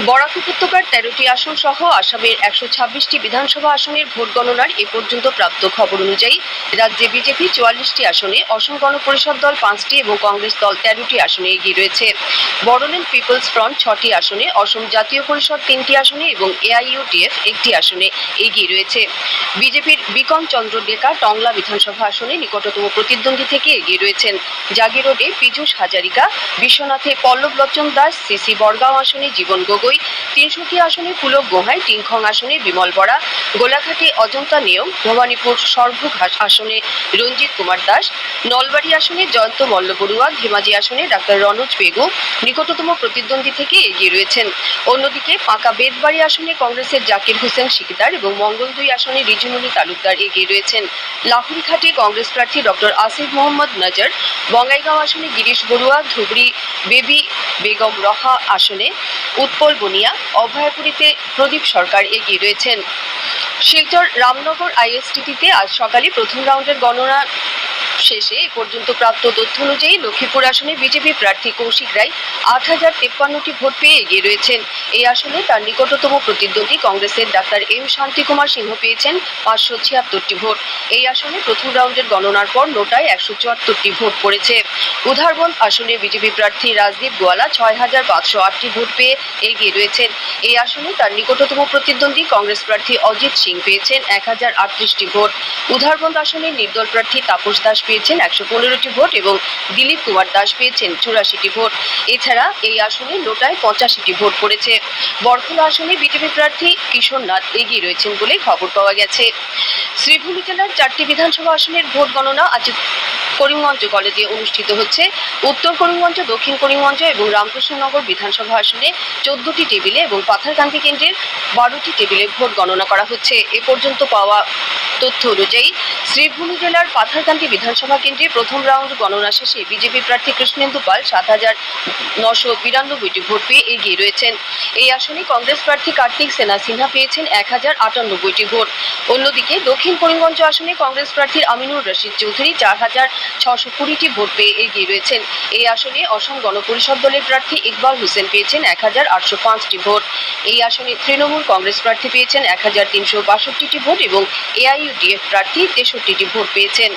বরাক উপত্যকার 13টি আসন সহ আসামের 126টি বিধানসভা আসনের ভোট গণনার এ পর্যন্ত প্রাপ্ত খবর অনুযায়ী রাজ্যে বিজেপি 44টি আসনে, অসম গণ পরিষদ দল 5টি এবং কংগ্রেস দল 13টি আসনে এগিয়ে রয়েছে। বড়োল্যান্ড পিপলস ফ্রন্ট 6টি আসনে, অসম জাতীয় পরিষদ 3টি আসনে এবং AIUDF 1টি আসনে এগিয়ে রয়েছে। বিজেপির বিকম চন্দ্র ডেকা টংলা বিধানসভা আসনে নিকটতম প্রতিদ্বন্দ্বী থেকে এগিয়ে রয়েছেন। জাগিরোডে পীযূষ হাজারিকা, বিশ্বনাথে পল্লব লোচন দাস, সিসি বড়গাঁও আসনে জীবন গগৈ, তিনসুকিয়া আসনে পুলক গোহাই, টিংখং আসনে বিমল বরা, গোলাঘাটে অজন্তা নেওগ, ভবানীপুর সরভোগ আসনে রঞ্জিত কুমার দাস, নলবাড়ি আসনে জয়ন্ত মল্ল বড়ুয়া, ধেমাজি আসনে ডাক্তার রনোজ পেগু নিকটতম প্রতিদ্বন্দ্বী থেকে এগিয়ে রয়েছেন। অন্যদিকে পাকা বেদবাড়ি আসনে কংগ্রেসের জাকির হোসেন শিকদার এবং মঙ্গলদৈ আসনে রিজুমণি তালুকদার এগিয়ে রয়েছেন। লাহুরিঘাটে কংগ্রেস প্রার্থী ডক্টর আসিফ মোহাম্মদ নজর, বঙ্গাইগাঁও আসনে গিরিশ বড়ুয়া, ধুবড়ি বেবি বেগম রহা আসনে উৎপল বনিয়া, অভয়াপুরীতে প্রদীপ সরকার এগিয়ে রয়েছেন। শিলচর রামনগর ISTT-তে আজ সকালে প্রথম রাউন্ডের গণনা শেষে এ পর্যন্ত প্রাপ্ত তথ্য অনুযায়ী লক্ষ্মীপুর আসনে বিজেপি প্রার্থী কৌশিক রায় 8,053টি ভোট পেয়ে এগিয়ে রয়েছেন। এই আসনে তার নিকটতম প্রতিদ্বন্দ্বী কংগ্রেসের ডাক্তার M শান্তিকুমার সিংহ পেয়েছেন 576টি ভোট। এই আসনে প্রথম রাউন্ডের গণনার পর নোটায় 174টি ভোট পড়েছে। উধারবন্দ আসনে বিজেপি প্রার্থী রাজদীপ গোয়ালা 6,508টি ভোট পেয়ে এগিয়ে রয়েছেন। এই আসনে তার নিকটতম প্রতিদ্বন্দ্বী কংগ্রেস প্রার্থী অজিত সিং পেয়েছেন 1038টি ভোট। উধারবন্দ আসনে নির্দল প্রার্থী তাপস দাস পেয়েছেন 115টি ভোট এবং দিলীপ কুমার দাস পেয়েছেন 84টি ভোট। এছাড়া এই আসনে নোটায় 85টি ভোট পড়েছে। বরখলা আসনে বিজেপি প্রার্থী কিশোর নাথ এগিয়ে রয়েছেন বলে খবর পাওয়া গেছে। শ্রীভূমি জেলার 4টি বিধানসভা আসনের ভোট গণনা আজ করিমগঞ্জ কলেজে অনুষ্ঠিত হচ্ছে। উত্তর করিমগঞ্জ, দক্ষিণ করিমগঞ্জ এবং রামকৃষ্ণনগর বিধানসভা আসনে 14টি টেবিলে এবং পাথারকান্দি কেন্দ্রের 12টি টেবিলে ভোট গণনা করা হচ্ছে। এ পর্যন্ত পাওয়া তথ্য অনুযায়ী শ্রীভূমি জেলার পাথারকান্দি বিধানসভা কেন্দ্রে প্রথম রাউন্ড গণনা শেষে বিজেপি প্রার্থী কৃষ্ণেন্দু পাল 7,992টি ভোট পেয়ে এগিয়ে রয়েছেন। এই আসনে কংগ্রেস প্রার্থী কার্তিক সেনা সিনহা পেয়েছেন 1,098টি ভোট। অন্যদিকে দক্ষিণ করিমগঞ্জ আসনে কংগ্রেস প্রার্থী আমিনুর রশিদ চৌধুরী 4,620টি ভোট পেয়ে এগিয়ে রয়েছেন। এই আসনে অসম গণ পরিষদ দলের প্রার্থী ইকবাল হোসেন পেয়েছেন 1,805টি ভোট। এই আসনে তৃণমূল কংগ্রেস প্রার্থী পেয়েছেন 1,362টি ভোট এবং AIUDF প্রার্থী 63টি ভোট পেয়েছেন।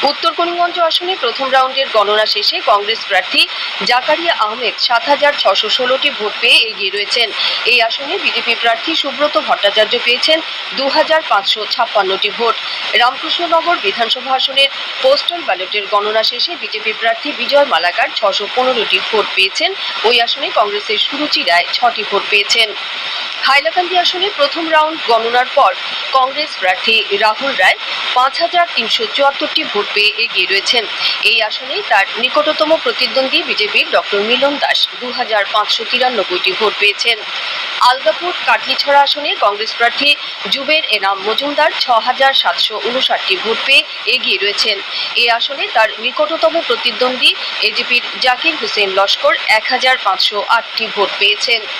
উত্তর করিমগঞ্জ আসনে প্রথম রাউন্ডের গণনা শেষে কংগ্রেস প্রার্থী জাকারিয়া আহমেদ 7,616টি ভোট পেয়ে এগিয়ে রয়েছেন। এই আসনে বিজেপি প্রার্থী সুব্রত ভট্টাচার্য পেয়েছেন 2,556টি ভোট। রামকৃষ্ণনগর বিধানসভা আসনের পোস্টাল ব্যালটের গণনা শেষে বিজেপি প্রার্থী বিজয় মালাকার 615টি ভোট পেয়েছেন। ওই আসনে কংগ্রেসের সুরুচি রায় 6টি ভোট পেয়েছেন। হাইলাকান্দি আসনে প্রথম রাউন্ড গণনার পর কংগ্রেস প্রার্থী রাহুল রায় 5,374টি ভোট পেয়ে এগিয়ে রয়েছেন। এই আসনে তার নিকটতম প্রতিদ্বন্দ্বী বিজেপির ডক্টর মিলন দাস 2,593টি ভোট পেয়েছেন। আলগাপুর কাটলিছড়া আসনে কংগ্রেস প্রার্থী জুবের এনাম মজুমদার 6,759টি ভোট পেয়ে এগিয়ে রয়েছেন। এই আসনে তার নিকটতম প্রতিদ্বন্দ্বী AJPর জাকির হোসেন লস্কর 1,508টি ভোট পেয়েছেন।